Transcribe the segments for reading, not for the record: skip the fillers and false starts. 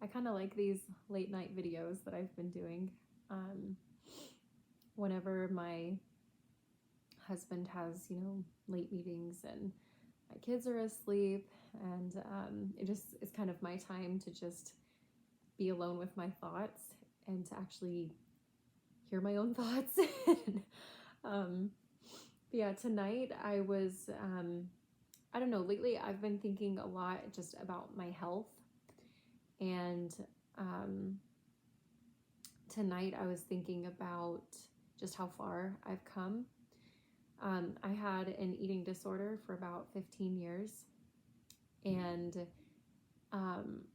I kind of like these late night videos that I've been doing. Whenever my husband has, late meetings and my kids are asleep, and it's kind of my time to just be alone with my thoughts and to actually hear my own thoughts. um, but yeah, tonight I was, I don't know, lately I've been thinking a lot just about my health. And tonight I was thinking about just how far I've come. I had an eating disorder for about 15 years. And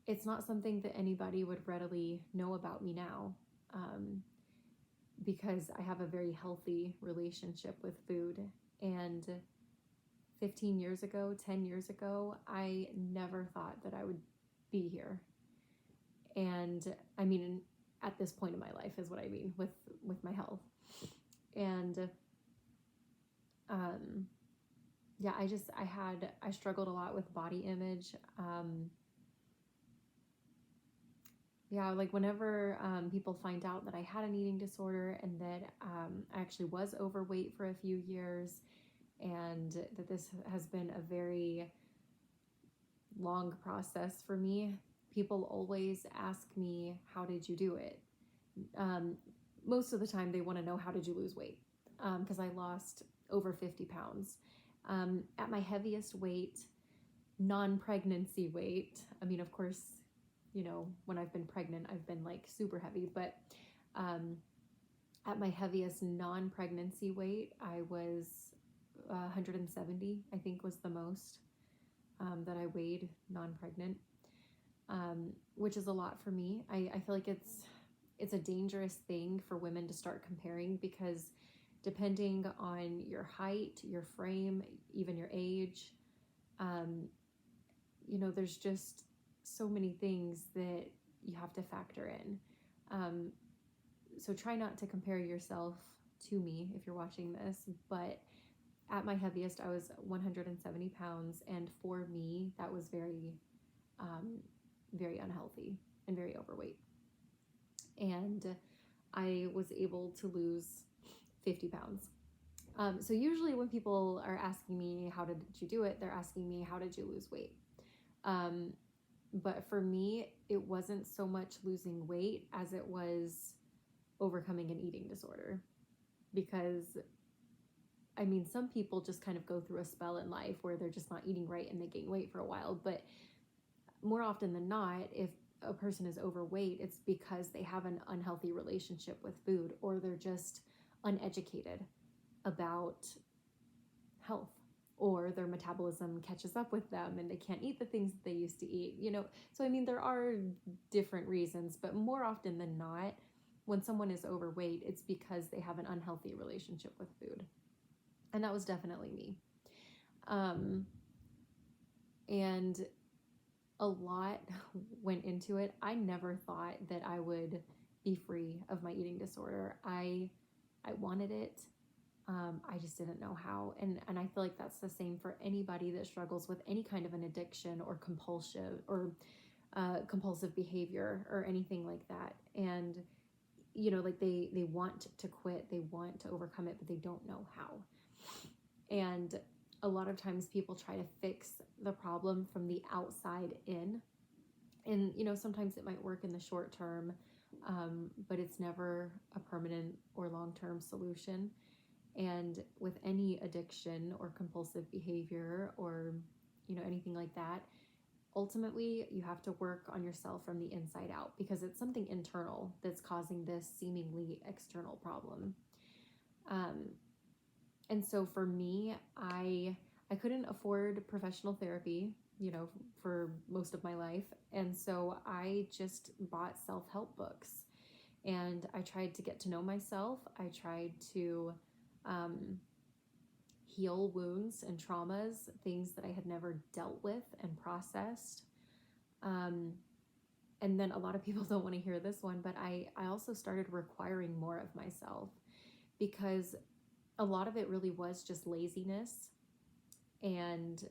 it's not something that anybody would readily know about me now, because I have a very healthy relationship with food. And 15 years ago, 10 years ago, I never thought that I would be here. And I mean, at this point in my life is what I mean with my health. And yeah, I struggled a lot with body image. Yeah, like whenever people find out that I had an eating disorder and that I actually was overweight for a few years, and that this has been a very long process for me, people always ask me, how did you do it? Most of the time they want to know, how did you lose weight? Because I lost over 50 pounds. At my heaviest weight, non-pregnancy weight, I mean, of course, when I've been pregnant, I've been like super heavy, but at my heaviest non-pregnancy weight, I was 170, I think was the most that I weighed non-pregnant, which is a lot for me. I feel like it's a dangerous thing for women to start comparing, because depending on your height, your frame, even your age, there's just so many things that you have to factor in. So try not to compare yourself to me if you're watching this, but at my heaviest, I was 170 pounds. And for me, that was very, very unhealthy and very overweight. And I was able to lose 50 pounds. So usually when people are asking me, how did you do it? They're asking me, how did you lose weight? But for me, it wasn't so much losing weight as it was overcoming an eating disorder. Because, I mean, some people just kind of go through a spell in life where they're just not eating right and they gain weight for a while. But more often than not, if a person is overweight, it's because they have an unhealthy relationship with food, or they're just uneducated about health, or their metabolism catches up with them and they can't eat the things that they used to eat, So, I mean, there are different reasons, but more often than not, when someone is overweight, it's because they have an unhealthy relationship with food. And that was definitely me. And a lot went into it. I never thought that I would be free of my eating disorder. I wanted it. I just didn't know how. And I feel like that's the same for anybody that struggles with any kind of an addiction or compulsion or compulsive behavior or anything like that. And, like they want to quit, they want to overcome it, but they don't know how. And a lot of times people try to fix the problem from the outside in. And, sometimes it might work in the short term, but it's never a permanent or long-term solution. And with any addiction or compulsive behavior or, anything like that, ultimately you have to work on yourself from the inside out, because it's something internal that's causing this seemingly external problem. And so for me, I couldn't afford professional therapy, for most of my life. And so I just bought self-help books, and I tried to get to know myself. I tried to heal wounds and traumas, things that I had never dealt with and processed. And then a lot of people don't want to hear this one, but I also started requiring more of myself, because a lot of it really was just laziness. And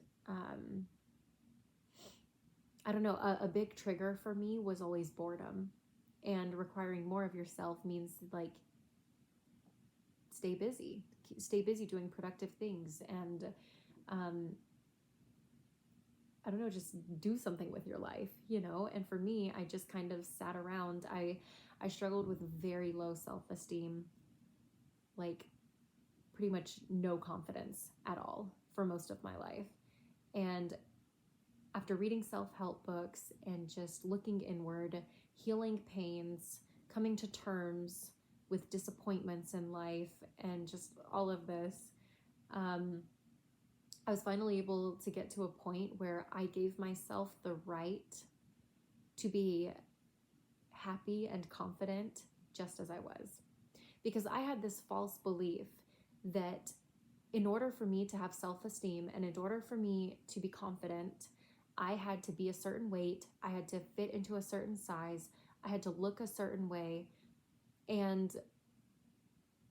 I don't know, a big trigger for me was always boredom. And requiring more of yourself means like stay busy, doing productive things, and um, I don't know, just do something with your life, you know? And for me, I just kind of sat around. I struggled with very low self-esteem, like pretty much no confidence at all for most of my life. And after reading self-help books and just looking inward, healing pains, coming to terms with disappointments in life, and just all of this, um, I was finally able to get to a point where I gave myself the right to be happy and confident just as I was. Because I had this false belief that in order for me to have self-esteem and in order for me to be confident, I had to be a certain weight, I had to fit into a certain size, I had to look a certain way, and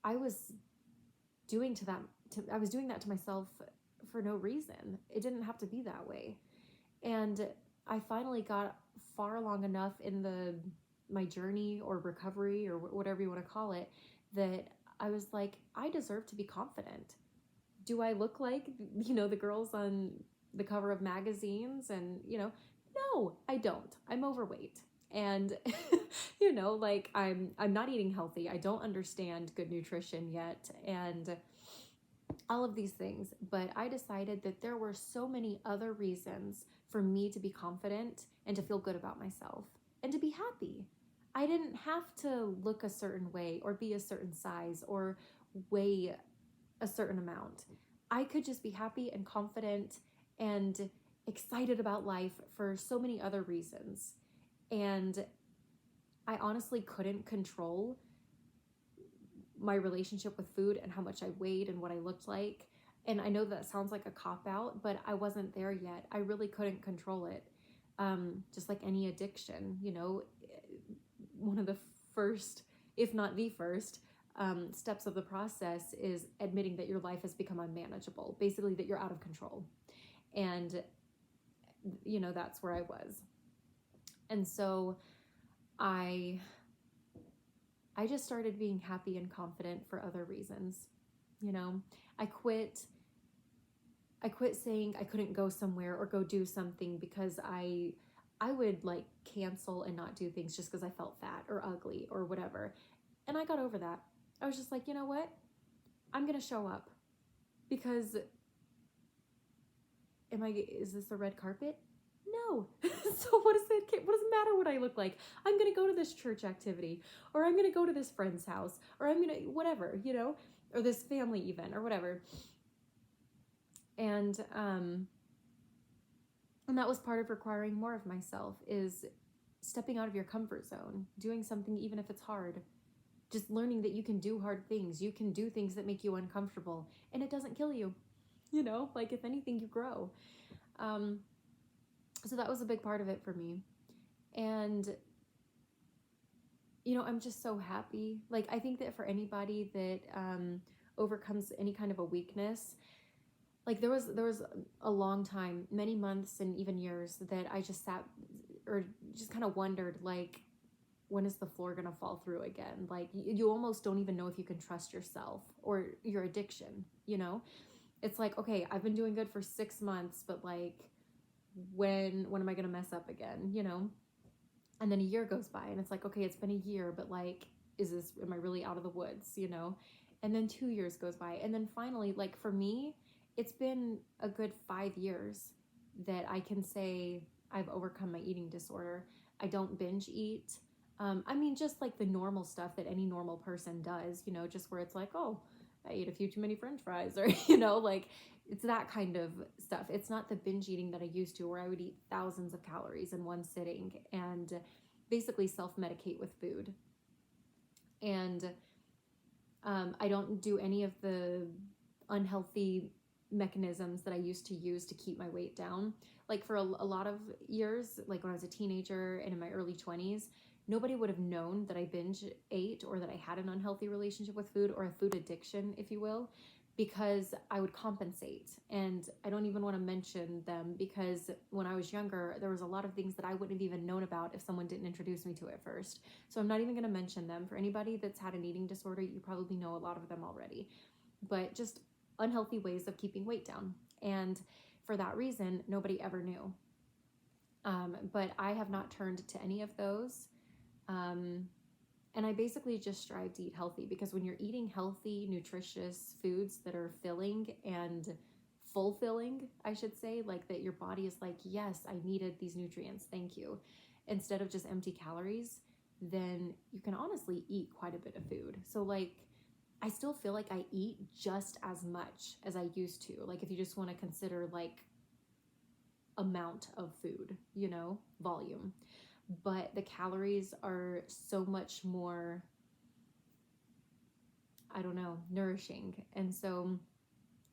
I was I was doing that to myself for no reason. It didn't have to be that way. And I finally got far along enough in my journey or recovery or whatever you want to call it, that I was like, I deserve to be confident. Do I look like, the girls on the cover of magazines? And, no, I don't. I'm overweight. And, like I'm not eating healthy. I don't understand good nutrition yet. And all of these things. But I decided that there were so many other reasons for me to be confident and to feel good about myself and to be happy. I didn't have to look a certain way or be a certain size or weigh a certain amount. I could just be happy and confident and excited about life for so many other reasons. And I honestly couldn't control my relationship with food and how much I weighed and what I looked like. And I know that sounds like a cop-out, but I wasn't there yet. I really couldn't control it. Just like any addiction, one of the first, if not the first, steps of the process is admitting that your life has become unmanageable, basically that you're out of control. And, that's where I was. And so I just started being happy and confident for other reasons. I quit saying I couldn't go somewhere or go do something because I would like cancel and not do things just because I felt fat or ugly or whatever. And I got over that. I was just like, you know what? I'm going to show up because is this a red carpet? No. So what does it matter what I look like? I'm going to go to this church activity, or I'm going to go to this friend's house, or I'm going to whatever, or this family event or whatever. And that was part of requiring more of myself, is stepping out of your comfort zone, doing something even if it's hard. Just learning that you can do hard things. You can do things that make you uncomfortable, and it doesn't kill you. Like if anything, you grow. So that was a big part of it for me. And, I'm just so happy. Like, I think that for anybody that overcomes any kind of a weakness, like there was a long time, many months and even years, that I just sat or just kind of wondered, like, when is the floor going to fall through again? Like, you almost don't even know if you can trust yourself or your addiction, It's like, okay, I've been doing good for 6 months, but like, when am I going to mess up again, And then a year goes by and it's like, okay, it's been a year, but like, am I really out of the woods, And then 2 years goes by. And then finally, like for me, it's been a good 5 years that I can say I've overcome my eating disorder. I don't binge eat. Just like the normal stuff that any normal person does, just where it's like, oh, I ate a few too many French fries, or, like it's that kind of stuff. It's not the binge eating that I used to, where I would eat thousands of calories in one sitting and basically self-medicate with food. And I don't do any of the unhealthy mechanisms that I used to use to keep my weight down. Like for a lot of years, like when I was a teenager and in my early 20s, nobody would have known that I binge ate or that I had an unhealthy relationship with food or a food addiction, if you will, because I would compensate. And I don't even want to mention them because when I was younger, there was a lot of things that I wouldn't have even known about if someone didn't introduce me to it first. So I'm not even going to mention them. For anybody that's had an eating disorder, you probably know a lot of them already. But just unhealthy ways of keeping weight down. And for that reason, nobody ever knew. But I have not turned to any of those. And I basically just strive to eat healthy, because when you're eating healthy, nutritious foods that are filling and fulfilling, I should say, like that your body is like, yes, I needed these nutrients, thank you, instead of just empty calories, then you can honestly eat quite a bit of food. So like, I still feel like I eat just as much as I used to. Like if you just want to consider like amount of food, you know, volume. But the calories are so much more, I don't know, nourishing. And so,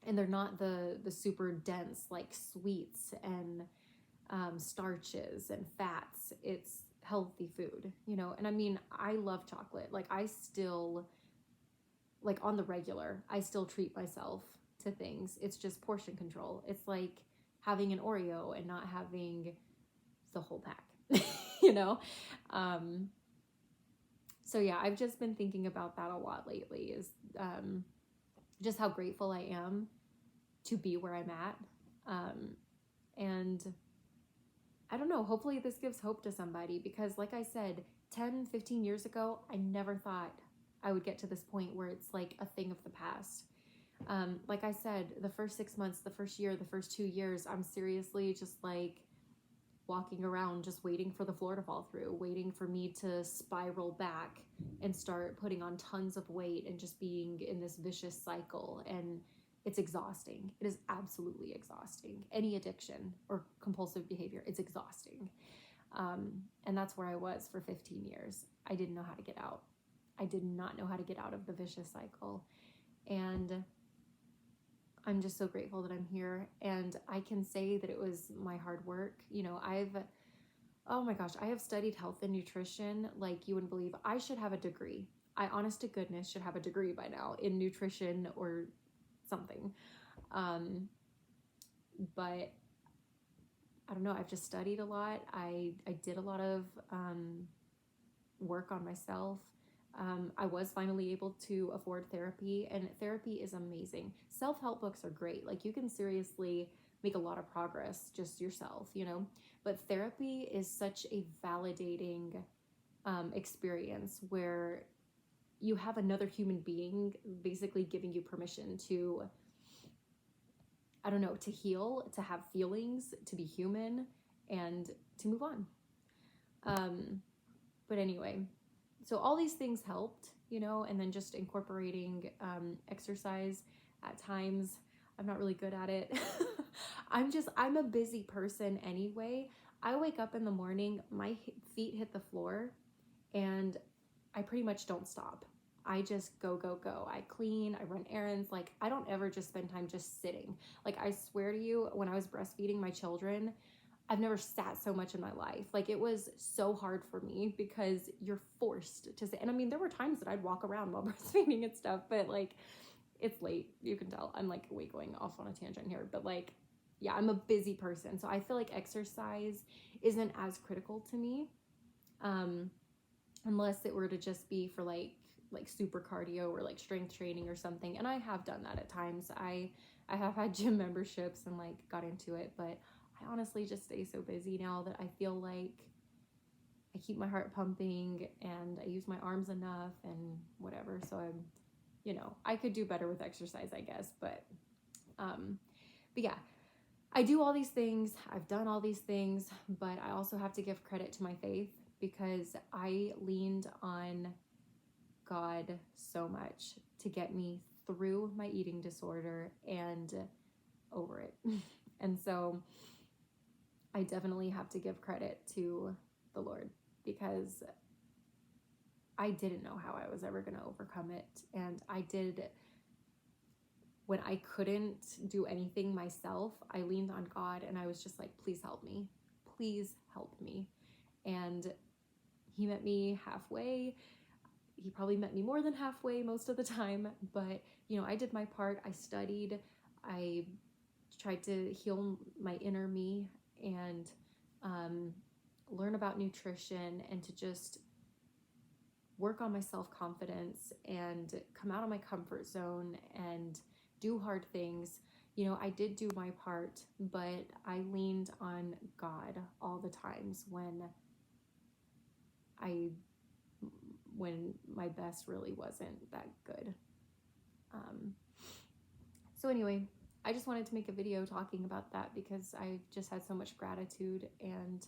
and they're not the super dense like sweets and starches and fats. It's healthy food, you know. And I mean, I love chocolate. Like I still, like on the regular, I still treat myself to things. It's just portion control. It's like having an Oreo and not having the whole pack. You know? So yeah, I've just been thinking about that a lot lately, is just how grateful I am to be where I'm at. And I don't know, hopefully this gives hope to somebody, because like I said, 10, 15 years ago, I never thought I would get to this point where it's like a thing of the past. Like I said, the first 6 months, the first year, the first 2 years, I'm seriously just like walking around just waiting for the floor to fall through, waiting for me to spiral back and start putting on tons of weight and just being in this vicious cycle. And it's exhausting. It is absolutely exhausting. Any addiction or compulsive behavior, it's exhausting. And that's where I was for 15 years. I didn't know how to get out. I did not know how to get out of the vicious cycle. And I'm just so grateful that I'm here, and I can say that it was my hard work. You know, oh my gosh, I have studied health and nutrition like you wouldn't believe. I should have a degree. I, honest to goodness, should have a degree by now in nutrition or something. But I don't know, I've just studied a lot. I did a lot of work on myself. I was finally able to afford therapy, and therapy is amazing. Self-help books are great. Like you can seriously make a lot of progress just yourself, you know, but therapy is such a validating experience where you have another human being basically giving you permission to, I don't know, to heal, to have feelings, to be human, and to move on. But anyway, so all these things helped, you know, and then just incorporating exercise at times. I'm not really good at it. I'm a busy person anyway. I wake up in the morning, my feet hit the floor, and I pretty much don't stop. I just go, go, go. I clean, I run errands. Like I don't ever just spend time just sitting. Like I swear to you, when I was breastfeeding my children, I've never sat so much in my life. Like it was so hard for me because you're forced to sit. And I mean, there were times that I'd walk around while breastfeeding and stuff, but like it's late. You can tell I'm like way going off on a tangent here, but like, yeah, I'm a busy person. So I feel like exercise isn't as critical to me. Unless it were to just be for like super cardio or like strength training or something. And I have done that at times. I have had gym memberships and like got into it, but I honestly just stay so busy now that I feel like I keep my heart pumping and I use my arms enough and whatever. So I'm, you know, I could do better with exercise, I guess. But yeah, I do all these things. I've done all these things, but I also have to give credit to my faith, because I leaned on God so much to get me through my eating disorder and over it. And so I definitely have to give credit to the Lord, because I didn't know how I was ever going to overcome it. And I did, when I couldn't do anything myself, I leaned on God and I was just like, please help me. Please help me. And he met me halfway. he probably met me more than halfway most of the time, but you know, I did my part. I studied, I tried to heal my inner me and learn about nutrition and to just work on my self-confidence and come out of my comfort zone and do hard things. You know, I did do my part, but I leaned on God all the times when my best really wasn't that good. So anyway, I just wanted to make a video talking about that because I just had so much gratitude and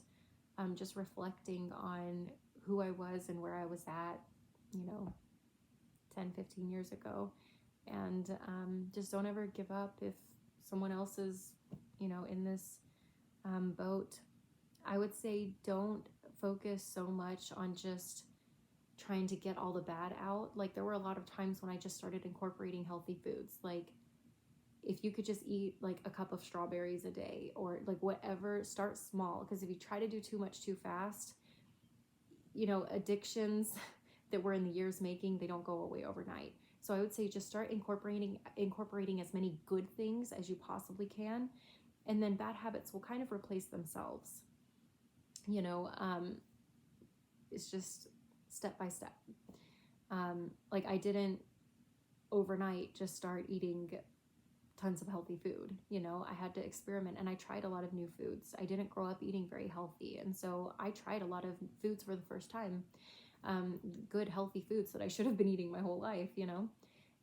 just reflecting on who I was and where I was at, you know, 10, 15 years ago. And just don't ever give up if someone else is, you know, in this boat. I would say don't focus so much on just trying to get all the bad out. Like there were a lot of times when I just started incorporating healthy foods. Like if you could just eat like a cup of strawberries a day or like whatever, start small. Because if you try to do too much too fast, you know, addictions that were in the years making, they don't go away overnight. So I would say just start incorporating as many good things as you possibly can. And then bad habits will kind of replace themselves. You know, it's just step by step. Like I didn't overnight just start eating tons of healthy food. You know, I had to experiment and I tried a lot of new foods. I didn't grow up eating very healthy. And so I tried a lot of foods for the first time, good healthy foods that I should have been eating my whole life, you know.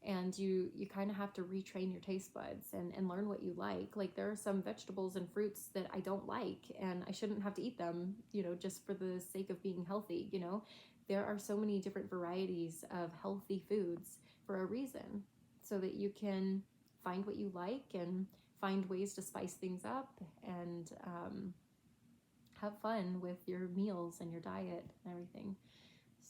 And you kind of have to retrain your taste buds and learn what you like. Like there are some vegetables and fruits that I don't like and I shouldn't have to eat them, you know, just for the sake of being healthy, you know. There are so many different varieties of healthy foods for a reason so that you can find what you like and find ways to spice things up and have fun with your meals and your diet and everything.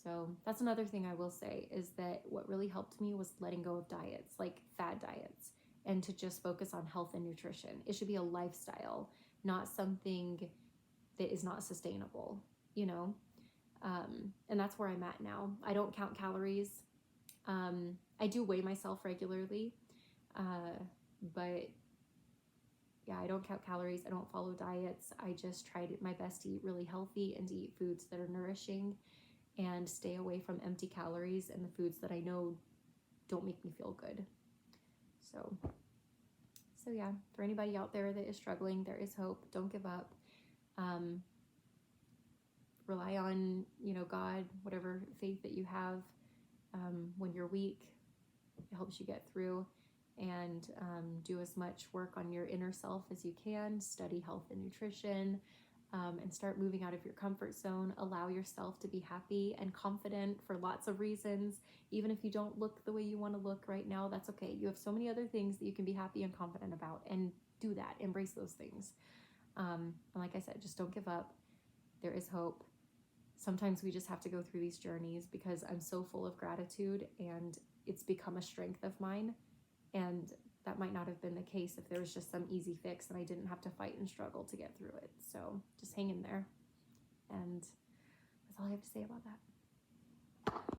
So that's another thing I will say is that what really helped me was letting go of diets, like fad diets, and to just focus on health and nutrition. It should be a lifestyle, not something that is not sustainable, you know? And that's where I'm at now. I don't count calories. I do weigh myself regularly, but yeah, I don't count calories. I don't follow diets. I just try my best to eat really healthy and to eat foods that are nourishing and stay away from empty calories and the foods that I know don't make me feel good. So yeah, for anybody out there that is struggling, there is hope. Don't give up. Rely on, you know, God, whatever faith that you have. When you're weak, it helps you get through. And do as much work on your inner self as you can. Study health and nutrition. And start moving out of your comfort zone. Allow yourself to be happy and confident for lots of reasons. Even if you don't look the way you want to look right now, that's okay. You have so many other things that you can be happy and confident about, and do that. Embrace those things. And like I said, just don't give up. There is hope. Sometimes we just have to go through these journeys because I'm so full of gratitude and it's become a strength of mine. And that might not have been the case if there was just some easy fix and I didn't have to fight and struggle to get through it. So just hang in there. And that's all I have to say about that.